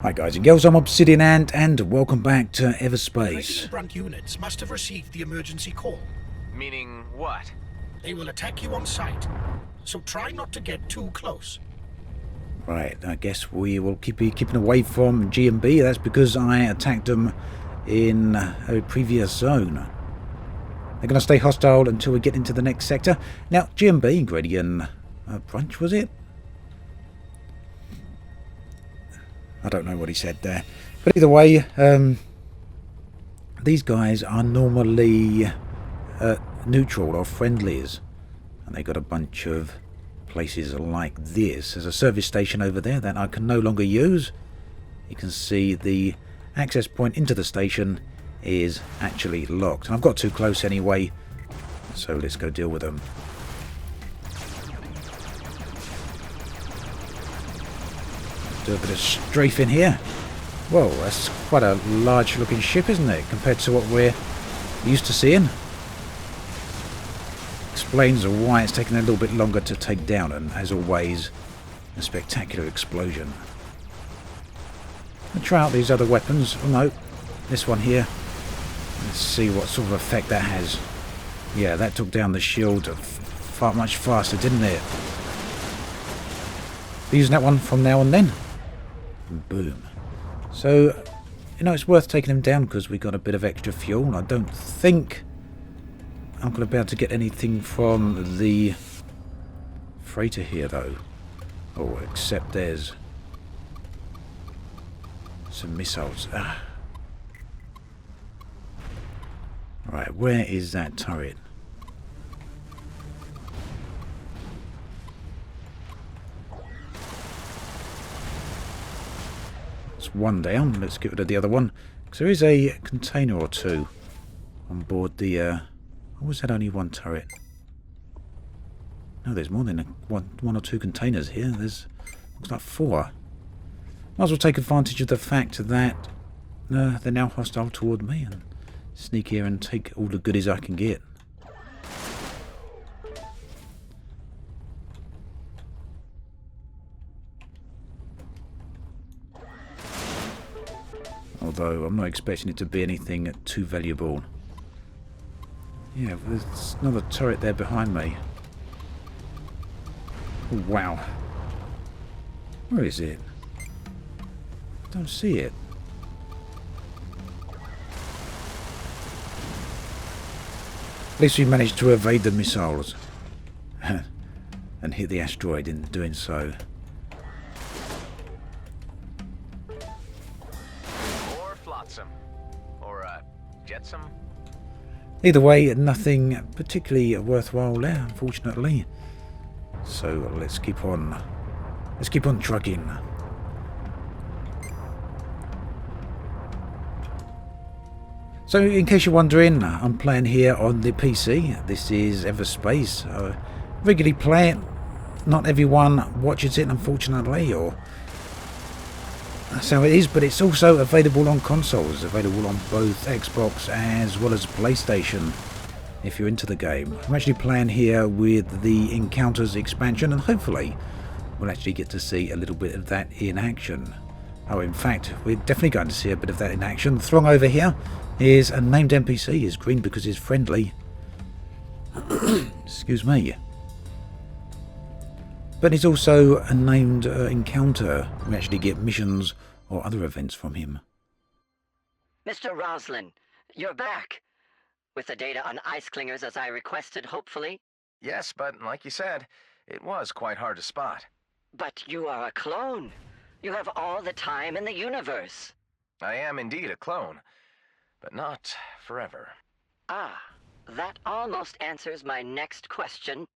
Hi guys and girls, I'm Obsidian Ant and welcome back to Everspace. Brunk units must have received the emergency call. Meaning what? They will attack you on sight, so try not to get too close. Right, I guess we will keep keeping away from G&B. That's because I attacked them in a previous zone. They're going to stay hostile until we get into the next sector. Now, G&B, Gradient Brunch, was it? I don't know what he said there. But either way, these guys are normally neutral or friendlies. And they got a bunch of places like this. There's a service station over there that I can no longer use. You can see the access point into the station is actually locked. And I've got too close anyway, so let's go deal with them. Do a bit of strafing here. Whoa, that's quite a large looking ship, isn't it, compared to what we're used to seeing. Explains why it's taken a little bit longer to take down, and as always, a spectacular explosion. I'll try out these other weapons. Oh no, this one here. Let's see what sort of effect that has. Yeah, that took down the shield much faster, didn't it? Be using that one from now on then. Boom. So, you know, it's worth taking him down because we got a bit of extra fuel. I don't think I'm going to be able to get anything from the freighter here, though. Oh, except there's some missiles. Ah. Right, where is that turret? It's one down. Let's get rid of the other one. Because there is a container or two on board the... Or was that only one turret? No, there's more than one or two containers here. There's looks like four. Might as well take advantage of the fact that they're now hostile toward me and sneak here and take all the goodies I can get. Although I'm not expecting it to be anything too valuable. Yeah, there's another turret there behind me. Oh, wow. Where is it? I don't see it. At least we managed to evade the missiles. And hit the asteroid in doing so. Or flotsam. Or, jetsam. Either way, nothing particularly worthwhile there, unfortunately. So let's keep on trucking. So in case you're wondering, I'm playing here on the PC. This is Everspace. I regularly play it. Not everyone watches it, unfortunately, or that's how it is, but it's also available on consoles, available on both Xbox as well as PlayStation, if you're into the game. I'm actually playing here with the Encounters expansion, and hopefully we'll actually get to see a little bit of that in action. Oh, in fact, we're definitely going to see a bit of that in action. The Throng over here is a named NPC, is green because he's friendly. Excuse me. But he's also a named encounter. We actually get missions or other events from him. Mr. Roslin, you're back. With the data on ice clingers as I requested, hopefully. Yes, but like you said, it was quite hard to spot. But you are a clone. You have all the time in the universe. I am indeed a clone, but not forever. Ah, that almost answers my next question.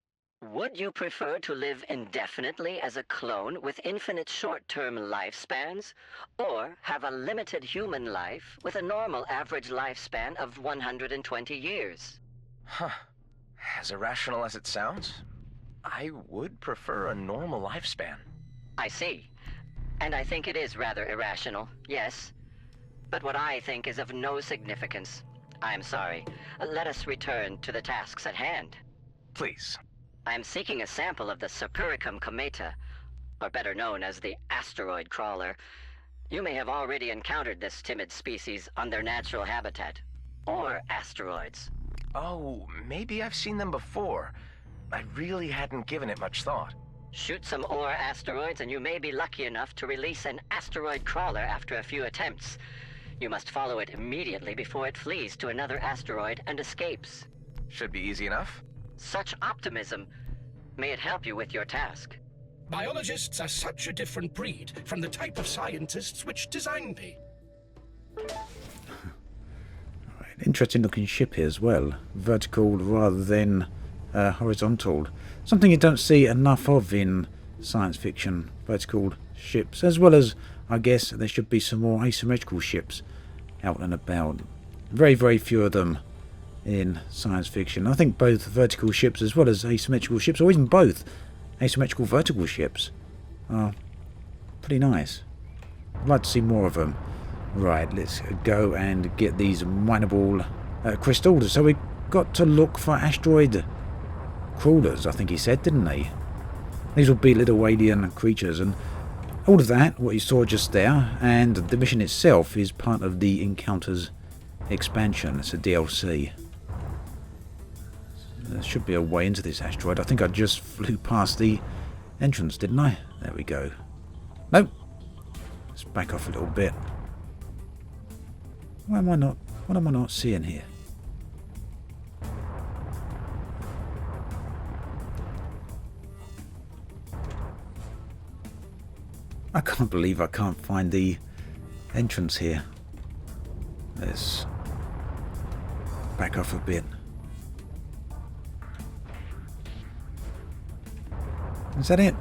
Would you prefer to live indefinitely as a clone with infinite short-term lifespans, or have a limited human life with a normal average lifespan of 120 years? Huh. As irrational as it sounds, I would prefer a normal lifespan. I see. And I think it is rather irrational, yes. But what I think is of no significance. I'm sorry. Let us return to the tasks at hand. Please. I am seeking a sample of the Supericum cometa, or better known as the asteroid crawler. You may have already encountered this timid species on their natural habitat. Or asteroids. Oh, maybe I've seen them before. I really hadn't given it much thought. Shoot some ore asteroids and you may be lucky enough to release an asteroid crawler after a few attempts. You must follow it immediately before it flees to another asteroid and escapes. Should be easy enough. Such optimism. May it help you with your task. Biologists are such a different breed from the type of scientists which designed me. Interesting looking ship here as well. Vertical rather than horizontal. Something you don't see enough of in science fiction. Vertical ships, as well as, I guess, there should be some more asymmetrical ships out and about. Very, very few of them in science fiction. I think both vertical ships as well as asymmetrical ships, or even both asymmetrical vertical ships, are pretty nice. I'd like to see more of them. Right, let's go and get these mineable crystals. So we've got to look for asteroid crawlers, I think he said, didn't he? These will be little alien creatures, and all of that, what you saw just there, and the mission itself is part of the Encounters expansion. It's a DLC. There should be a way into this asteroid. I think I just flew past the entrance, didn't I? There we go. Nope. Let's back off a little bit. What am I not seeing here? I can't believe I can't find the entrance here. Let's back off a bit. Is that it?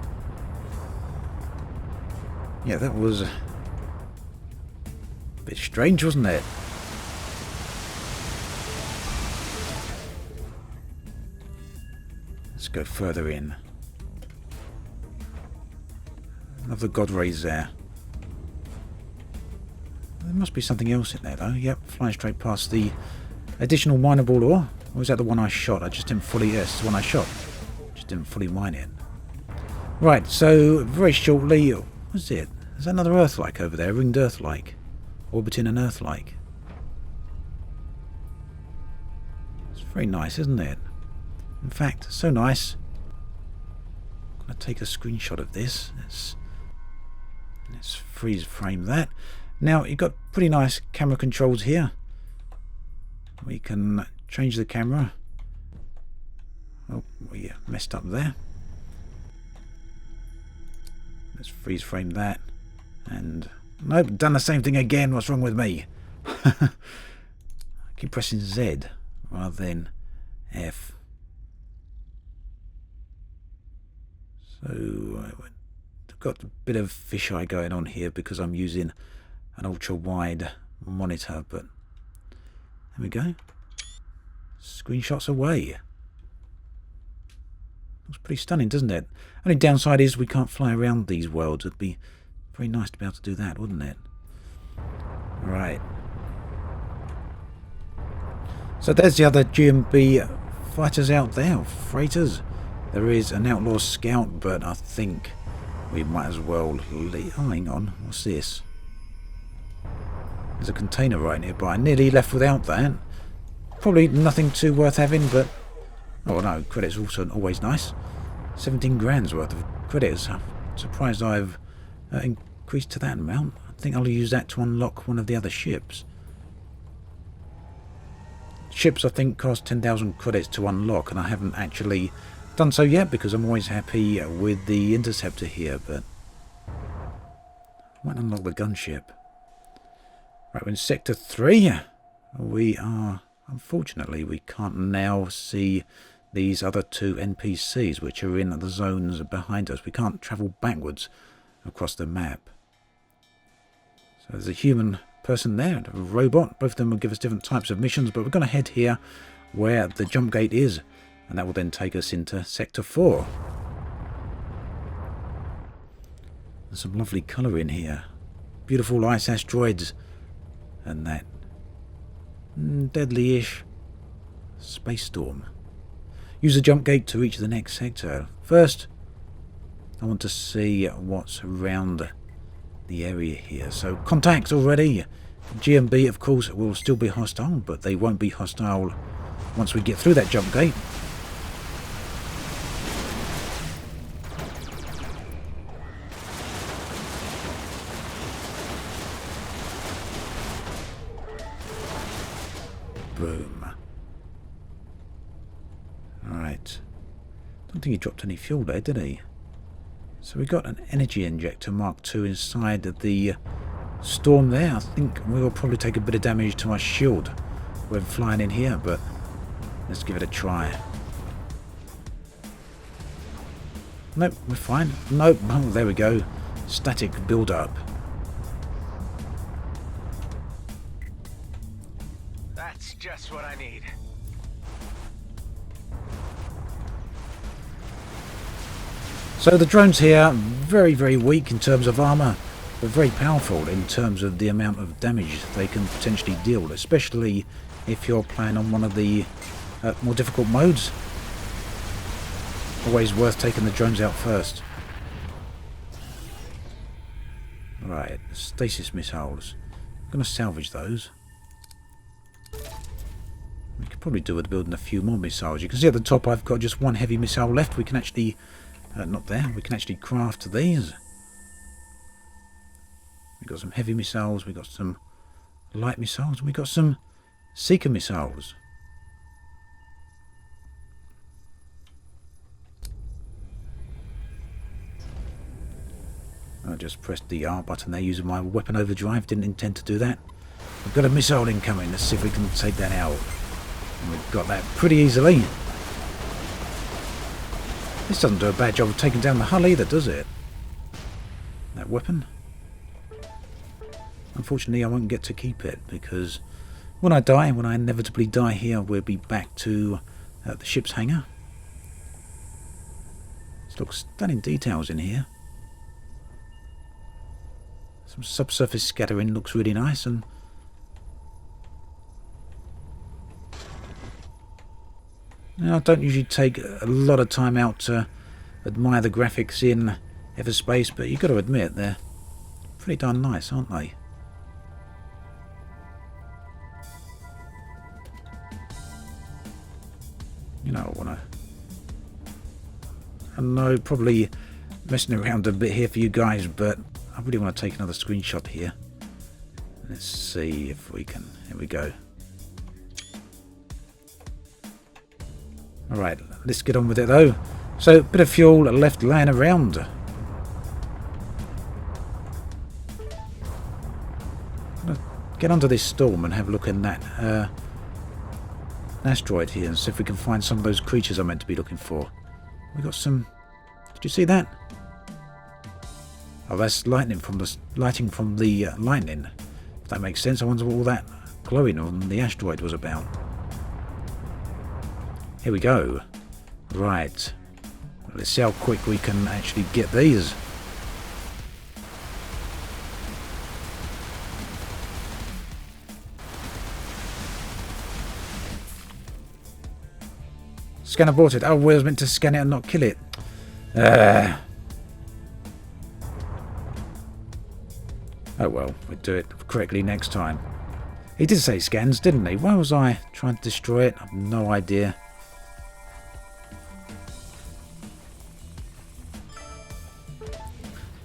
Yeah, that was a bit strange, wasn't it? Let's go further in. Another god rays there. There must be something else in there though. Yep, flying straight past the additional mineable ore. Or was that the one I shot? I just didn't fully... Yes, the one I shot. Just didn't fully mine it. Right, so very shortly... What's it? There's another Earth-like over there. Ringed Earth-like. Orbiting an Earth-like. It's very nice, isn't it? In fact, so nice. I'm going to take a screenshot of this. Let's freeze frame that. Now, you've got pretty nice camera controls here. We can change the camera. Oh, we messed up there. Let's freeze frame that. And nope, done the same thing again. What's wrong with me? I keep pressing Z rather than F. So I've got a bit of fisheye going on here because I'm using an ultra wide monitor, but there we go. Screenshots away. Looks pretty stunning, doesn't it? Only downside is we can't fly around these worlds. It'd be very nice to be able to do that, wouldn't it? Right. So there's the other GMB fighters out there, freighters. There is an outlaw scout, but I think we might as well leave. Oh, hang on. What's this? There's a container right nearby. Nearly left without that. Probably nothing too worth having, but... Oh no, credits also always nice. 17 grand's worth of credits. I'm surprised I've increased to that amount. I think I'll use that to unlock one of the other ships. Ships, I think, cost 10,000 credits to unlock, and I haven't actually done so yet because I'm always happy with the interceptor here, but I might unlock the gunship. Right, we're in Sector 3. We are... Unfortunately, we can't now see these other two NPCs which are in the zones behind us. We can't travel backwards across the map. So there's a human person there and a robot. Both of them will give us different types of missions, but we're going to head here where the jump gate is, and that will then take us into Sector 4. There's some lovely colour in here. Beautiful ice asteroids and that deadly-ish space storm. Use the jump gate to reach the next sector. First, I want to see what's around the area here. So contact already. GMB, of course, will still be hostile, but they won't be hostile once we get through that jump gate. Boom. Alright. Don't think he dropped any fuel there, did he? So we got an energy injector Mark II inside of the storm there. I think we will probably take a bit of damage to our shield when flying in here, but let's give it a try. Nope, we're fine. Nope, oh, there we go. Static build-up. That's just what I need. So the drones here, very, very weak in terms of armor, but very powerful in terms of the amount of damage they can potentially deal, especially if you're playing on one of the more difficult modes. Always worth taking the drones out first. Right, stasis missiles. I'm going to salvage those. We could probably do with building a few more missiles. You can see at the top I've got just one heavy missile left. We can actually... not there. We can actually craft these. We've got some heavy missiles. We've got some light missiles. And we've got some seeker missiles. I just pressed the R button there using my weapon overdrive. Didn't intend to do that. We've got a missile incoming. Let's see if we can take that out. And we've got that pretty easily. This doesn't do a bad job of taking down the hull either, does it? That weapon. Unfortunately, I won't get to keep it because when I inevitably die here, we'll be back to the ship's hangar. This looks stunning details in here. Some subsurface scattering looks really nice, and I don't usually take a lot of time out to admire the graphics in Everspace, but you've got to admit they're pretty darn nice, aren't they? You know, I know, probably messing around a bit here for you guys, but I really want to take another screenshot here. Let's see if we can. Here we go. Alright, let's get on with it though. So, a bit of fuel left laying around. I'm gonna get onto this storm and have a look at that asteroid here and see if we can find some of those creatures I'm meant to be looking for. We got some... Did you see that? Oh, that's lighting from the lightning. If that makes sense. I wonder what all that glowing on the asteroid was about. Here we go. Right. Let's see how quick we can actually get these. Scan aborted. Oh, we was meant to scan it and not kill it. Oh well, we'll do it correctly next time. He did say scans, didn't he? Why was I trying to destroy it? I've no idea.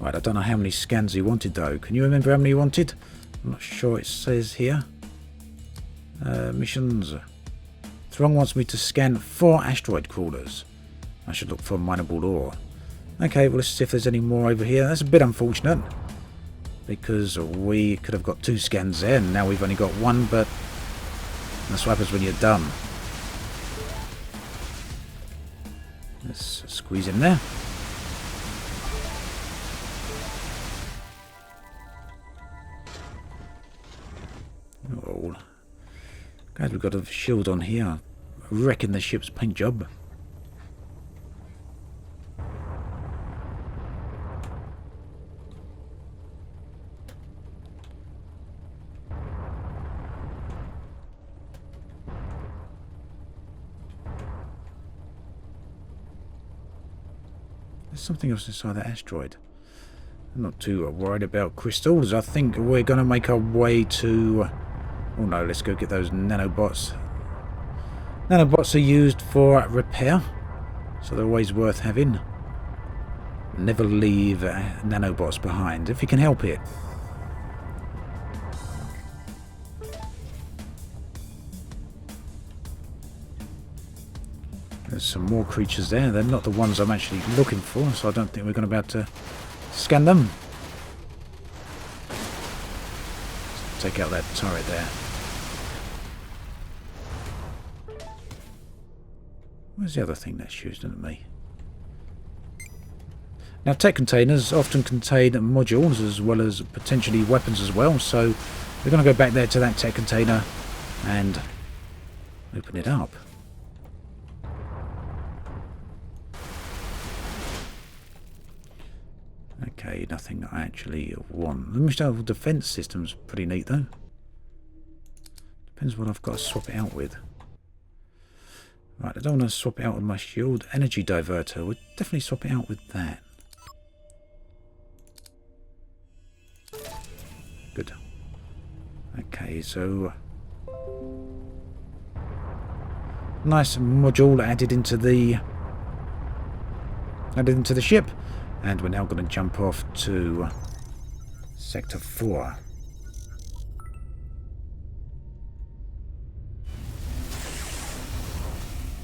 Right, I don't know how many scans he wanted though. Can you remember how many he wanted? I'm not sure it says here. Missions. Throng wants me to scan 4 asteroid crawlers. I should look for mineable ore. Okay, well let's see if there's any more over here. That's a bit unfortunate, because we could have got 2 scans there, and now we've only got 1, but that's what happens when you're dumb. Let's squeeze in there. Oh, guys, we've got a shield on here. Wrecking the ship's paint job. There's something else inside that asteroid. I'm not too worried about crystals. I think we're going to make our way to... Oh no, let's go get those nanobots. Nanobots are used for repair, so they're always worth having. Never leave nanobots behind, if you can help it. There's some more creatures there. They're not the ones I'm actually looking for, so I don't think we're going to be able to scan them. Let's take out that turret there. Where's the other thing that's used at me? Now, tech containers often contain modules as well as potentially weapons as well, so we're going to go back there to that tech container and open it up. Okay, nothing I actually want. The missile defense system's pretty neat though. Depends what I've got to swap it out with. Right, I don't want to swap it out with my shield. Energy diverter, we'll definitely swap it out with that. Good. Okay, so nice module added into the ship. And we're now going to jump off to Sector 4.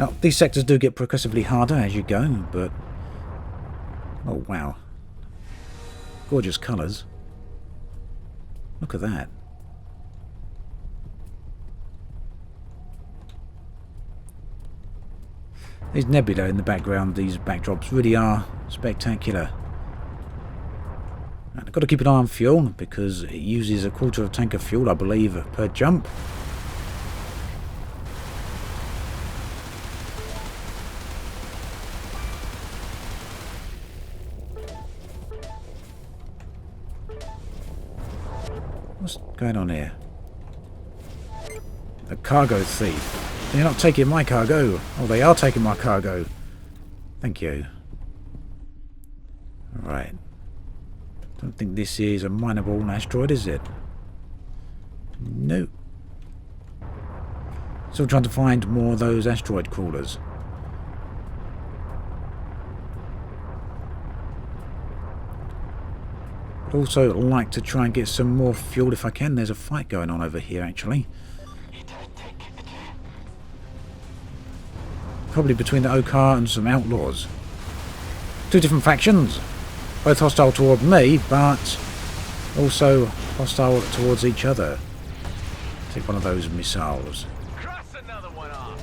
Now, these sectors do get progressively harder as you go, but... Oh, wow. Gorgeous colours. Look at that. These nebula in the background, these backdrops really are spectacular. And I've got to keep an eye on fuel because it uses a quarter of a tank of fuel, I believe, per jump. What's going on here? A cargo thief. They're not taking my cargo. Oh, they are taking my cargo. Thank you. Alright. Don't think this is a mineable asteroid, is it? No. Still trying to find more of those asteroid crawlers. I'd also like to try and get some more fuel if I can. There's a fight going on over here, actually. Probably between the Okar and some outlaws. Two different factions. Both hostile toward me, but also hostile towards each other. Take one of those missiles. Cross another one off.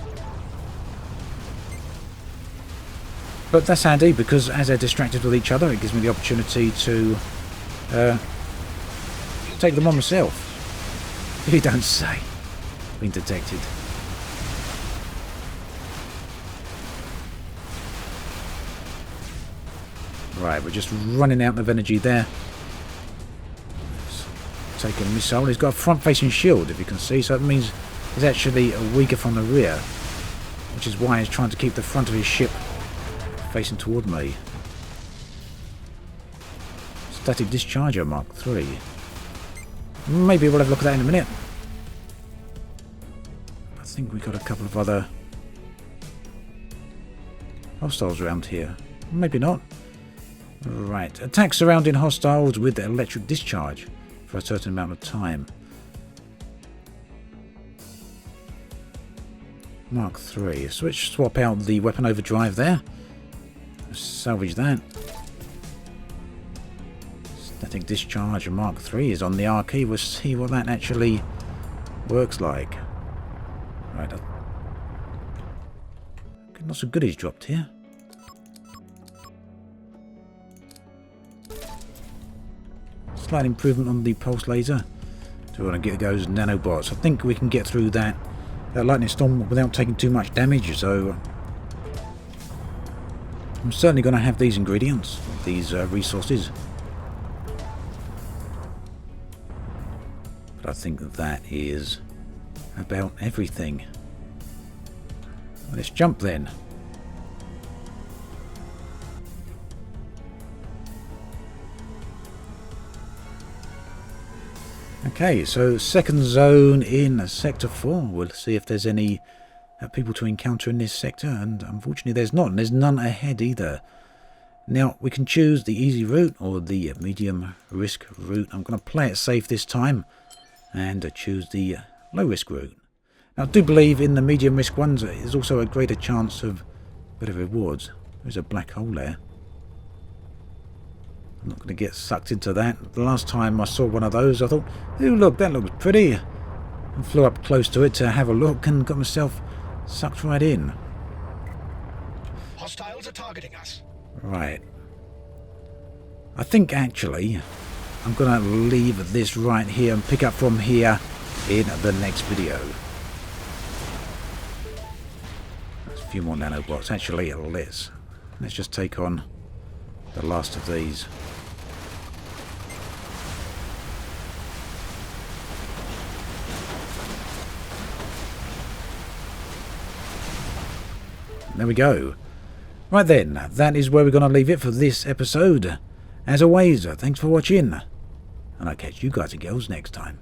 But that's handy because as they're distracted with each other, it gives me the opportunity to take them on myself. If you don't say. Been detected. Right, we're just running out of energy there. Let's take a missile. He's got a front-facing shield, if you can see, so that means he's actually weaker from the rear, which is why he's trying to keep the front of his ship facing toward me. Static Discharger Mark III. Maybe we'll have a look at that in a minute. I think we've got a couple of other hostiles around here. Maybe not. Right, attack surrounding hostiles with electric discharge for a certain amount of time. Mark III. Swap out the weapon overdrive there. Salvage that. Static discharge Mark III is on the R key. We'll see what that actually works like. Right. Lots of goodies dropped here. Slight improvement on the pulse laser. So we want to get those nanobots. I think we can get through that lightning storm without taking too much damage. So I'm certainly going to have these ingredients, these resources. But I think that is about everything. Let's jump then. Okay, so second zone in Sector 4. We'll see if there's any people to encounter in this sector, and unfortunately there's not, and there's none ahead either. Now, we can choose the easy route or the medium risk route. I'm going to play it safe this time and choose the low risk route. Now, I do believe in the medium risk ones there's also a greater chance of better rewards. There's a black hole there. I'm not going to get sucked into that. The last time I saw one of those, I thought, ooh, look, that looks pretty. And flew up close to it to have a look and got myself sucked right in. Hostiles are targeting us. Right. I think actually I'm going to leave this right here and pick up from here in the next video. There's a few more nanobots. Actually, let's just take on the last of these. There we go. Right then, that is where we're going to leave it for this episode. As always, thanks for watching, and I'll catch you guys and girls next time.